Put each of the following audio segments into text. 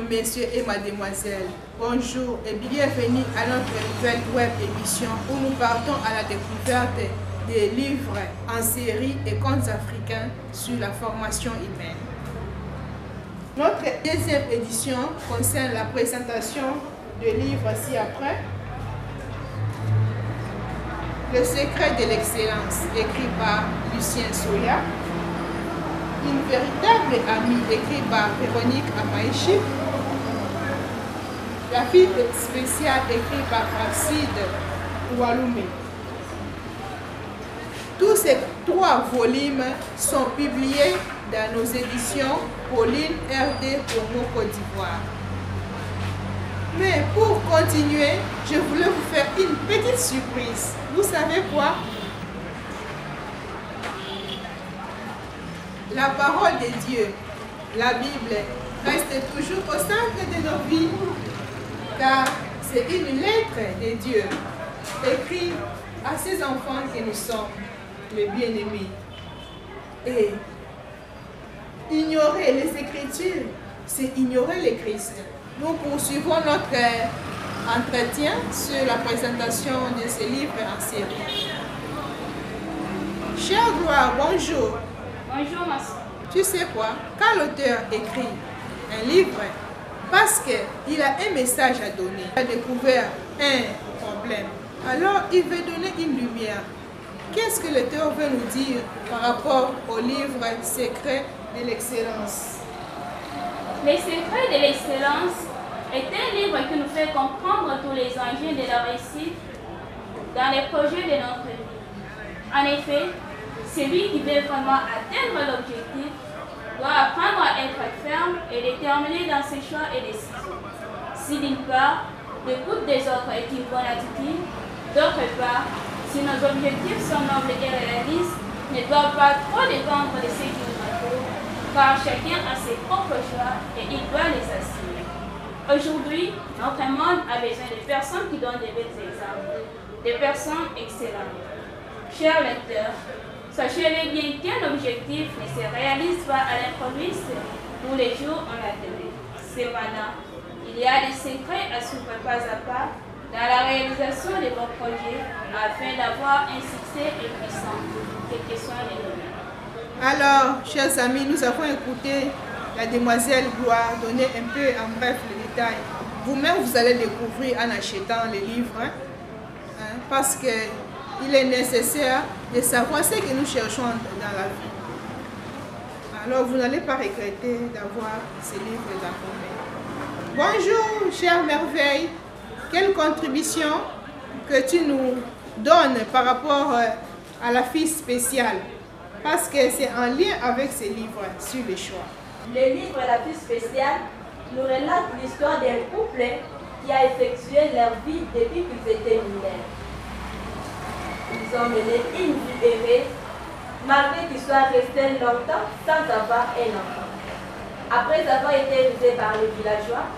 messieurs et mademoiselles, bonjour et bienvenue à notre nouvelle web émission où nous partons à la découverte des livres en série et contes africains sur la formation humaine. Notre deuxième édition concerne la présentation de livres ci-après. Le secret de l'excellence, écrit par Lucien Soya. Une véritable amie, écrit par Véronique Amaïchi. La fille spéciale, écrit par Arcide Oualoumé. Tous ces 3 volumes sont publiés dans nos éditions Pauline RD Congo Côte d'Ivoire. Mais pour continuer, je voulais vous faire une petite surprise. Vous savez quoi? La parole de Dieu, la Bible, reste toujours au centre de nos vies, car c'est une lettre de Dieu, écrite à ces enfants que nous sommes, les bien-aimés. Et ignorer les Écritures, c'est ignorer le Christ. Nous poursuivons notre entretien sur la présentation de ce livre en série. Chère Gloire, bonjour. Bonjour, ma soeur. Tu sais quoi? Quand l'auteur écrit un livre, parce qu'il a un message à donner, il a découvert un problème, alors il veut donner une lumière. Qu'est-ce que l'auteur veut nous dire par rapport au livre Secret de l'excellence? Les secrets de l'excellence est un livre qui nous fait comprendre tous les enjeux de la réussite dans les projets de notre vie. En effet, celui qui veut vraiment atteindre l'objectif doit apprendre à être ferme et déterminé dans ses choix et décisions. Si d'une part, l'écoute des autres est une bonne attitude, d'autre part, si nos objectifs sont nobles et réalistes, ne doivent pas trop dépendre de ceux qui nous entourent, car chacun a ses propres choix et il doit les assumer. Aujourd'hui, notre monde a besoin de personnes qui donnent de bons exemples, de personnes excellentes. Chers lecteurs, sachez-le bien qu'un objectif ne se réalise pas à l'improviste tous les jours en la télé. Cependant, il y a des secrets à suivre pas à pas dans la réalisation de vos projets afin d'avoir un succès puissant, quel que soit les domaines. Alors, chers amis, nous avons écouté la demoiselle Gloire donner un peu en bref les détails. Vous-même, vous allez découvrir en achetant les livres, parce qu'il est nécessaire de savoir ce que nous cherchons dans la vie. Alors, vous n'allez pas regretter d'avoir ces livres dans vos mains. Bonjour, chère merveille. Quelle contribution que tu nous donnes par rapport à la fille spéciale? Parce que c'est en lien avec ces livres sur les choix. Le livre La fille spéciale nous relate l'histoire d'un couple qui a effectué leur vie depuis qu'ils étaient mineurs. Ils ont mené une vie heureuse, malgré qu'ils soient restés longtemps sans avoir un enfant. Après avoir été élevé par les villageois,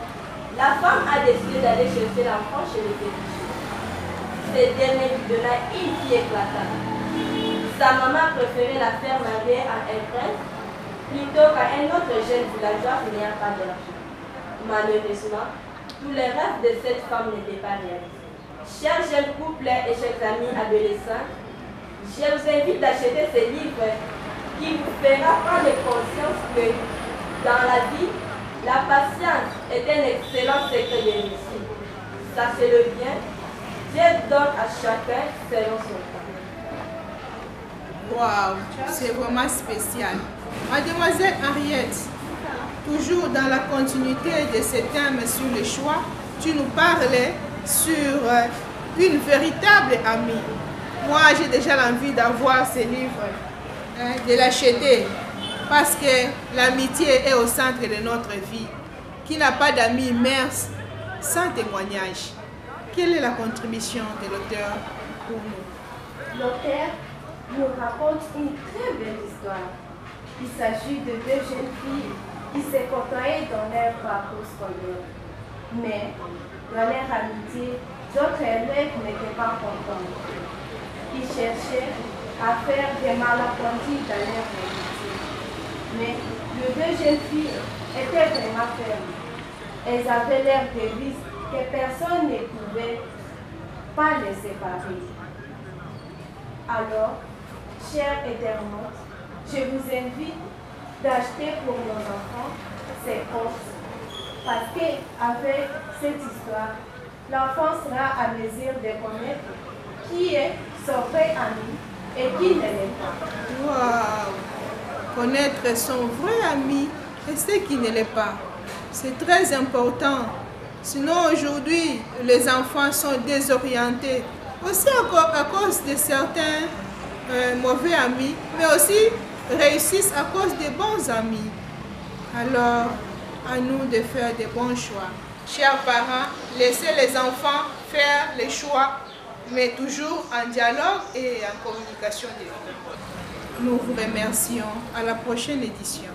la femme a décidé d'aller chercher l'enfant chez les féticheurs. Ce dernier lui donna une fille éclatante. Sa maman préférait la faire marier à un prince plutôt qu'à un autre jeune villageois n'ayant pas d'argent. Malheureusement, tous les rêves de cette femme n'étaient pas réalisés. Chers jeunes couples et chers amis adolescents, je vous invite d'acheter ce livre qui vous fera prendre conscience que dans la vie, la patience est un excellent secret de réussite. Sachez-le bien, Dieu donne à chacun selon son temps. Waouh, c'est vraiment spécial. Mademoiselle Henriette, toujours dans la continuité de ce thème sur le choix, tu nous parlais sur une véritable amie. Moi, j'ai déjà l'envie d'avoir ce livre, de l'acheter, parce que l'amitié est au centre de notre vie. Qui n'a pas d'amis meurt sans témoignage. Quelle est la contribution de l'auteur pour nous? L'auteur nous raconte une très belle histoire. Il s'agit de 2 jeunes filles qui se côtoyaient dans leur parcours scolaire. Mais dans leur amitié, d'autres élèves n'étaient pas contents. Ils cherchaient à faire des malapprentis dans leur amitié. Mais les 2 jeunes filles étaient vraiment fermes. Elles avaient l'air de risques que personne ne pouvait pas les séparer. Alors, chers internautes, je vous invite d'acheter pour nos enfants ces contes parce qu'avec cette histoire, l'enfant sera à mesure de connaître qui est son vrai ami et qui ne l'est pas. Waouh! Connaître son vrai ami et ce qui ne l'est pas. C'est très important. Sinon, aujourd'hui, les enfants sont désorientés. Aussi à cause de certains mauvais amis, mais aussi réussissent à cause des bons amis. Alors, à nous de faire des bons choix. Chers parents, laissez les enfants faire les choix, mais toujours en dialogue et en communication. Nous vous remercions. À la prochaine édition.